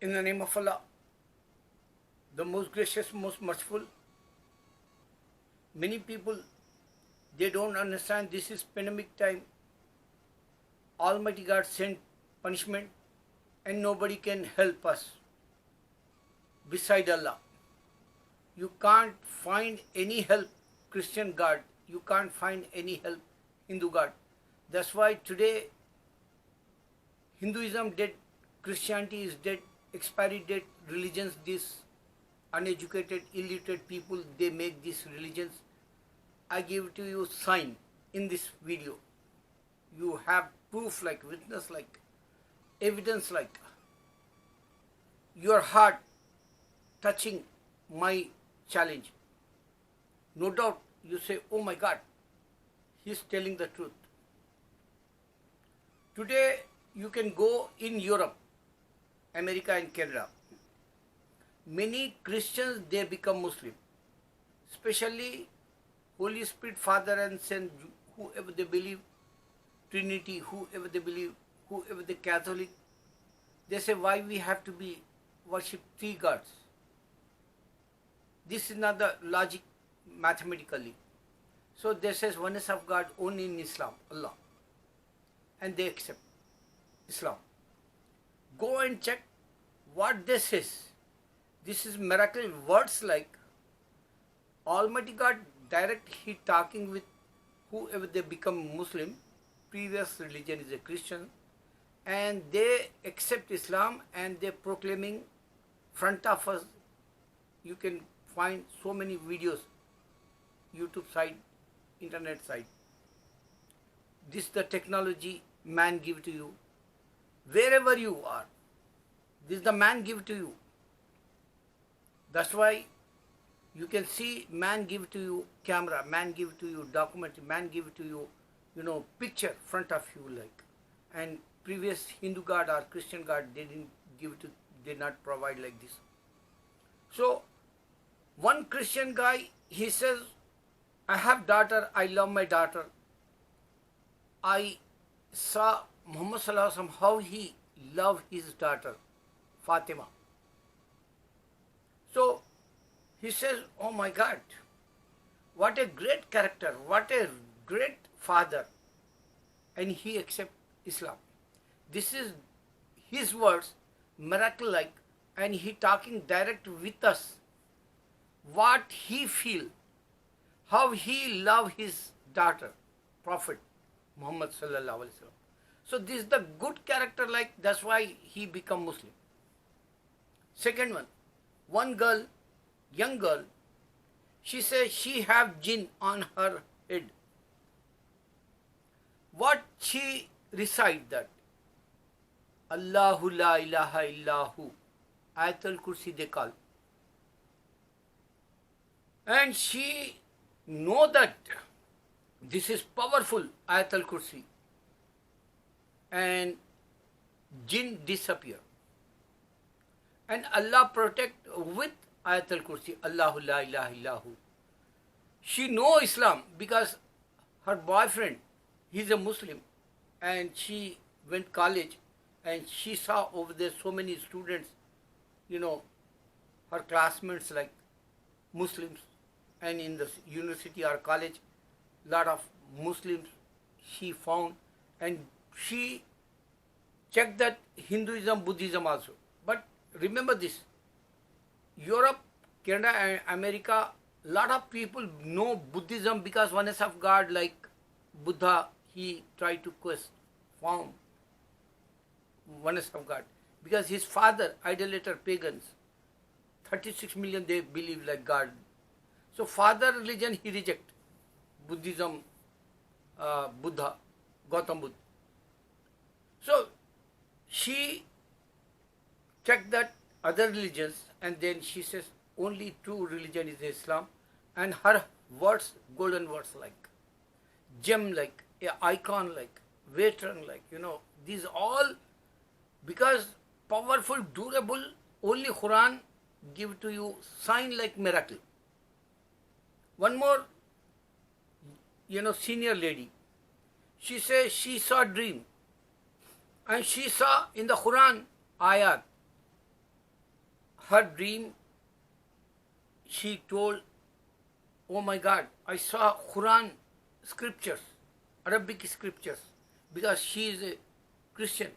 In the name of Allah, the most gracious, most merciful. Many people, they don't understand this is pandemic time. Almighty God sent punishment and nobody can help us beside Allah. You can't find any help Christian God. You can't find any help Hindu God. That's why today Hinduism dead, Christianity is dead, expiry date, religions, these uneducated, illiterate people, they make these religions. I give to you sign in this video. You have proof like, witness like, evidence like, your heart touching my challenge. No doubt you say, oh my God, he's telling the truth. Today you can go in Europe, America and Canada. Many Christians, they become Muslim. Especially Holy Spirit, Father and Son, whoever they believe, Trinity, whoever they believe, whoever the Catholic, they say why we have to be worship three gods. This is not the logic mathematically. So they says oneness of God only in Islam, Allah. And they accept Islam. Go and check what this is. This is miracle words like Almighty God direct, he talking with whoever they become Muslim, previous religion is a Christian, and they accept Islam and they proclaiming front of us. You can find so many videos, YouTube site, internet site. This is the technology man give to you. Wherever you are, this is the man give to you. That's why you can see man give to you camera, man give to you document, man give to you, picture front of you like. And previous Hindu God or Christian God, they didn't give to, did not provide like this. So one Christian guy, he says, I have daughter, I love my daughter. I saw Muhammad Sallallahu Alaihi Wasallam, how he loved his daughter, Fatima. So he says, oh my God, what a great character, what a great father. And he accepts Islam. This is his words, miracle like, and he talking direct with us. What he feel, how he love his daughter, Prophet Muhammad Sallallahu Alaihi Wasallam. So this is the good character like, that's why he become Muslim. Second one girl, young girl, she says she have jinn on her head. What she recite that? Allahu la ilaha illahu. Ayatul Kursi they call. And she know that this is powerful Ayatul Kursi. And jinn disappear. And Allah protect with Ayatul Kursi, Allahu la ilaha illahu. She know Islam because her boyfriend, he's a Muslim, and she went college and she saw over there so many students, her classmates like Muslims, and in the university or college, lot of Muslims she found, and she checked that Hinduism, Buddhism also. But remember this, Europe, Canada and America, lot of people know Buddhism because oneness of God, like Buddha, he tried to found oneness of God. Because his father, idolater pagans, 36 million they believe like God. So father religion he reject, Buddhism, Buddha, Gautam Buddha. So she checked that other religions, and then she says only true religion is Islam, and her words, golden words like, gem like, icon like, veteran like, these all, because powerful, durable, only Quran give to you sign like miracle. One more, senior lady, she says she saw dream, and she saw in the Quran ayat, her dream, she told, oh my God, I saw Quran scriptures, Arabic scriptures, because she is a Christian.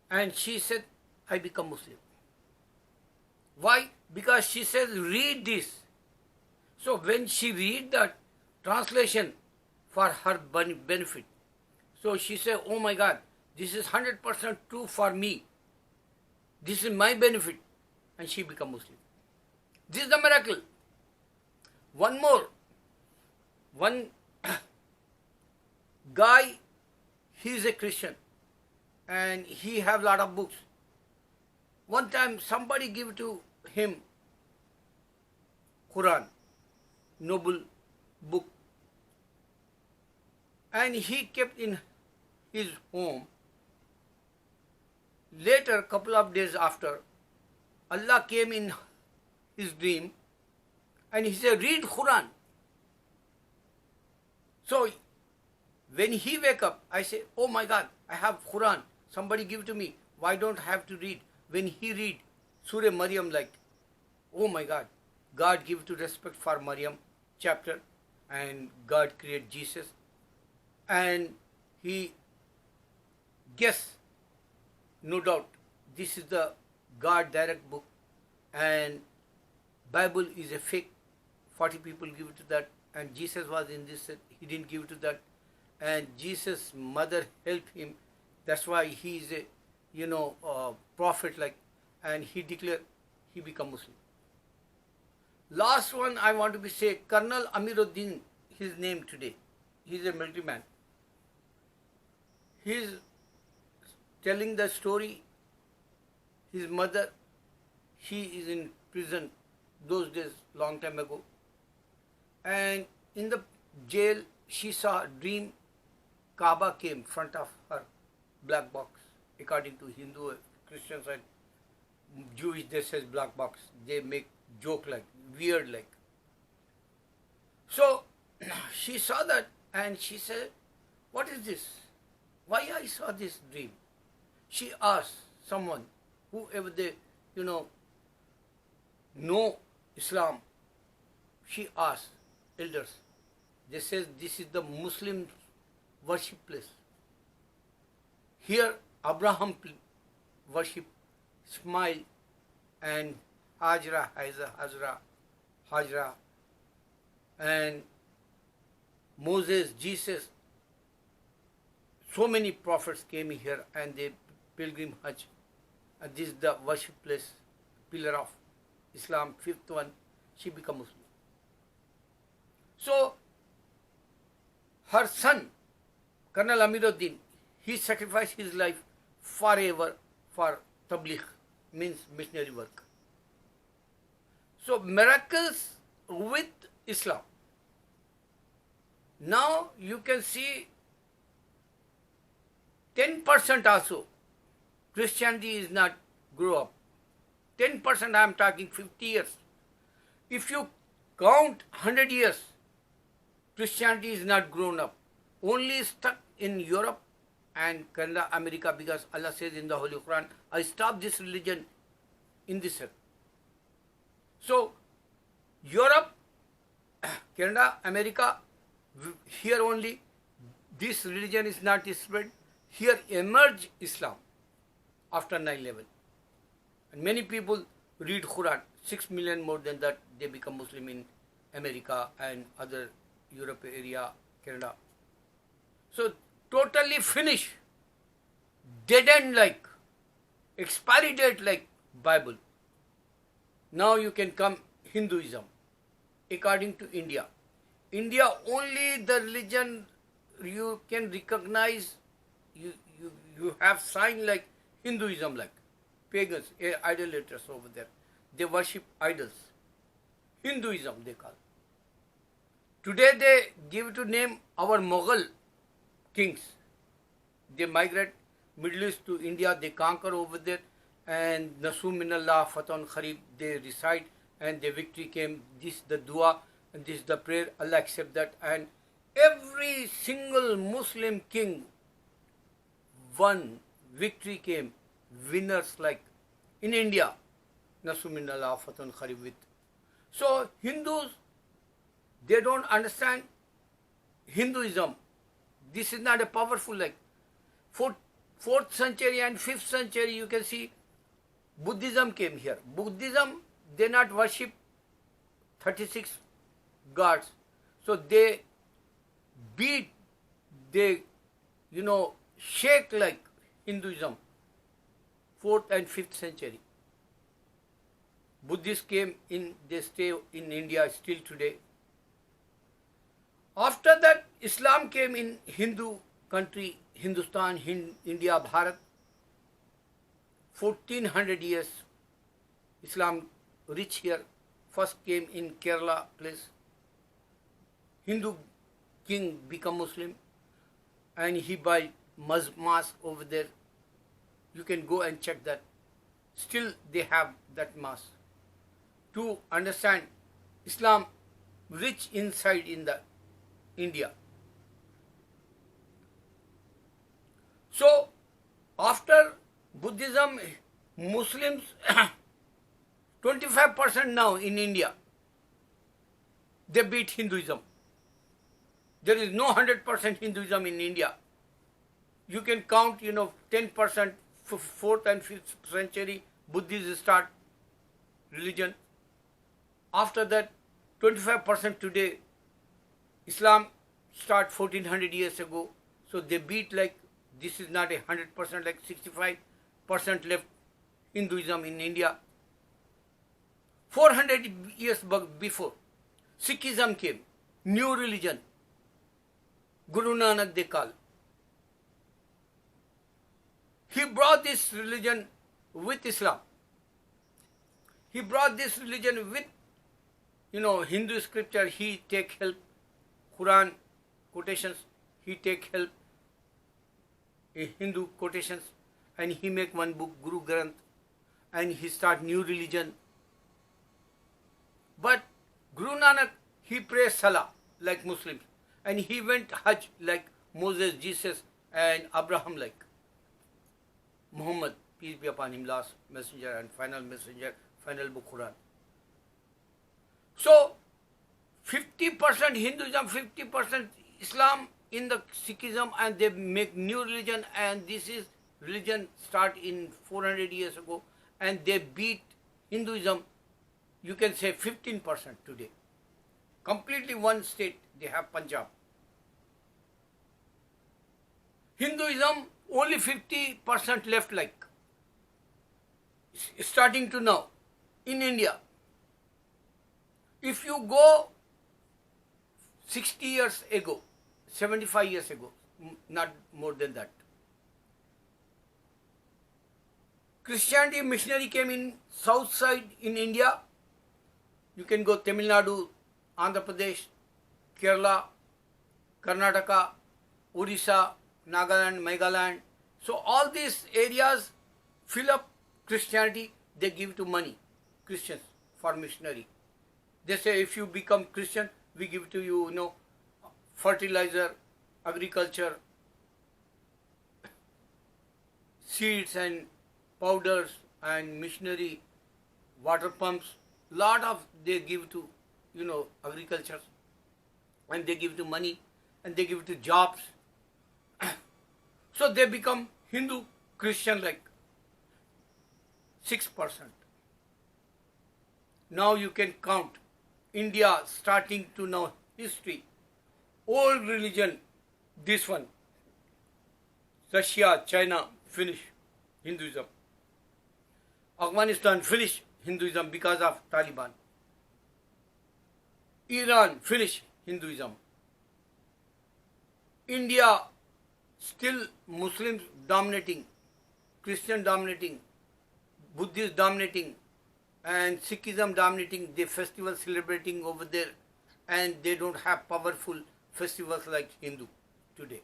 And she said, I become Muslim. Why? Because she says, read this. So when she read that translation for her benefit, so she said, oh my God, this is 100% true for me. This is my benefit. And she become Muslim. This is the miracle. One more. One guy, he is a Christian and he have lot of books. One time somebody give to him Quran, noble book, and he kept in his home. Later, couple of days after, Allah came in his dream and he said, read Quran. So when he wake up, I say, oh my God, I have Quran. Somebody give to me. Why don't I have to read? When he read Surah Maryam, like, oh my God, God give to respect for Maryam chapter, and God create Jesus, and he guess, no doubt, this is the God direct book, and Bible is a fake. 40 people give it to that, and Jesus was in this. He didn't give it to that, and Jesus' mother helped him. That's why he is a prophet, like, and he declared he become Muslim. Last one I want to be say, Colonel Amiruddin, his name today. He's a military man. He's telling the story. His mother, she is in prison those days, long time ago. And in the jail, she saw a dream. Kaaba came front of her, black box. According to Hindu, Christians and Jewish, they says black box. They make joke like, weird like. So she saw that and she said, what is this? Why I saw this dream? She asked someone, whoever they, know Islam. She asked elders. They said this is the Muslim worship place. Here Abraham worship, Ismail and Hajra, and Moses, Jesus. So many prophets came here and they pilgrim Hajj. And this is the worship place, pillar of Islam, fifth one. She became Muslim. So her son, Colonel Amiruddin, he sacrificed his life forever for tabligh, means missionary work. So miracles with Islam. Now you can see 10% also Christianity is not grow up. 10% I am talking 50 years. If you count 100 years, Christianity is not grown up. Only stuck in Europe and Canada, America, because Allah says in the Holy Quran, I stopped this religion in this earth. So Europe, Canada, America, here only this religion is not spread. Here emerged Islam after 9/11. And many people read Quran. 6 million more than that, they become Muslim in America and other Europe area, Canada. So totally finished, dead end like, expiry date like Bible. Now you can come Hinduism. According to India, India only the religion you can recognize. You have sign like Hinduism, like pagans, idolaters over there. They worship idols. Hinduism they call. Today they give to name our Mughal kings. They migrate Middle East to India. They conquer over there, and Nasum Minallah, Fatun Kharib, they reside, and the victory came. This the dua and this the prayer. Allah accept that, and every single Muslim king won, victory came, winners like in India. Nasuminallah Fatun Kharibit. So Hindus, they don't understand Hinduism. This is not a powerful like fourth century and 5th century. You can see Buddhism came here. Buddhism, they not worship 36 gods. So they beat, they shake like Hinduism. 4th and 5th century. Buddhists came in, they stay in India still today. After that, Islam came in Hindu country, Hindustan, India, Bharat. 1400 years, Islam reached here. First came in Kerala place. Hindu king become Muslim and he built mosque over there. You can go and check that. Still they have that mosque. To understand Islam rich inside in the India. So after Buddhism, Muslims 25% now in India, they beat Hinduism. There is no 100% Hinduism in India. You can count, 10%, 4th and 5th century, Buddhists start religion. After that, 25% today, Islam start 1400 years ago. So they beat like, this is not 100%, like 65% left Hinduism in India. 400 years before, Sikhism came, new religion. Guru Nanak they call. He brought this religion with Islam. He brought this religion with, Hindu scripture. He take help, Quran quotations. He take help, Hindu quotations, and he make one book, Guru Granth, and he start new religion. But Guru Nanak, he prays Salah like Muslims, and he went Hajj like Moses, Jesus, and Abraham like Muhammad, peace be upon him, last messenger and final messenger, final book Quran. So 50% Hinduism, 50% Islam in the Sikhism, and they make new religion, and this is religion start in 400 years ago, and they beat Hinduism, you can say 15% today. Completely one state, they have Punjab. Hinduism, only 50% left like, starting to now, in India. If you go 60 years ago, 75 years ago, not more than that, Christianity missionary came in south side in India. You can go Tamil Nadu, Andhra Pradesh, Kerala, Karnataka, Odisha, Nagaland, Meghalaya. So all these areas fill up Christianity, they give to money, Christians, for missionary. They say if you become Christian, we give to you, fertilizer, agriculture, seeds and powders and missionary, water pumps, lot of they give to, agriculture, and they give to money, and they give to jobs. So they become Hindu, Christian like 6%. Now you can count India starting to know history. Old religion, this one, Russia, China, finish Hinduism. Afghanistan, finish Hinduism because of Taliban. Iran, finish Hinduism. India, still Muslims dominating, Christian dominating, Buddhist dominating, and Sikhism dominating, the festival celebrating over there, and they don't have powerful festivals like Hindu today.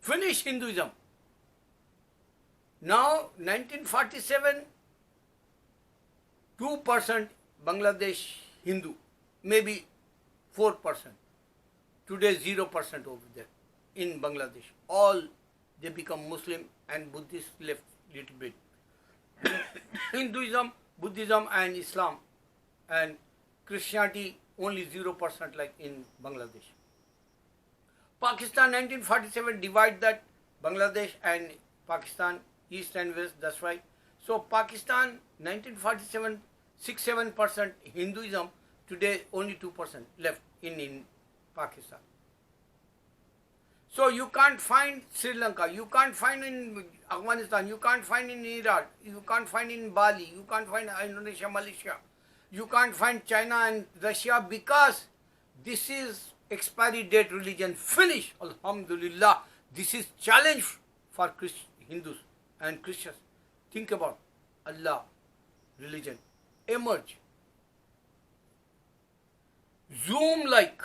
Finish Hinduism. Now 1947, 2% Bangladesh Hindu, maybe 4%. Today 0% over there in Bangladesh. All they become Muslim and Buddhist left little bit. Hinduism Buddhism and Islam and Christianity only 0% like in Bangladesh. Pakistan 1947 divide that Bangladesh and Pakistan east and west, that's right. So Pakistan 1947 6-7% Hinduism, today only 2% left in Pakistan. So you can't find Sri Lanka, you can't find in Afghanistan, you can't find in Iraq, you can't find in Bali, you can't find Indonesia, Malaysia, you can't find China and Russia, because this is expiry date religion. Finish. Alhamdulillah. This is challenge for Hindus and Christians. Think about Allah religion. Emerge. Zoom like.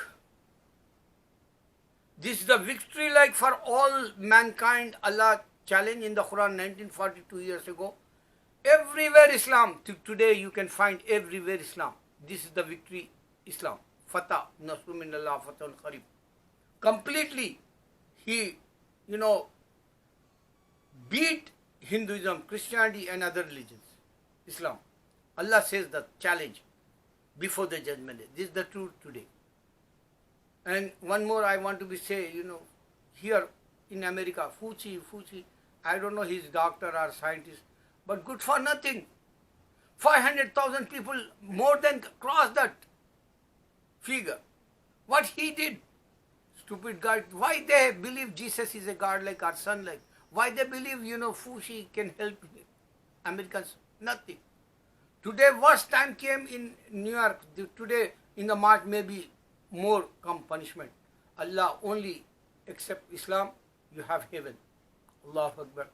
This is the victory like for all mankind. Allah challenge in the Quran 1942 years ago. Everywhere Islam. Today you can find everywhere Islam. This is the victory Islam. Fatah, Nasru Minallah, Fatah al-Qarib. Completely, he, beat Hinduism, Christianity and other religions. Islam. Allah says the challenge before the judgment day. This is the truth today. And one more I want to say, here in America, Fauci, I don't know he's doctor or scientist, but good for nothing. 500,000 people more than crossed that figure. What he did, stupid God. Why they believe Jesus is a God like our son like? Why they believe, Fauci can help Americans? Nothing. Today worst time came in New York. Today in the March maybe more come punishment. Allah only accept Islam, you have heaven. Allahu Akbar.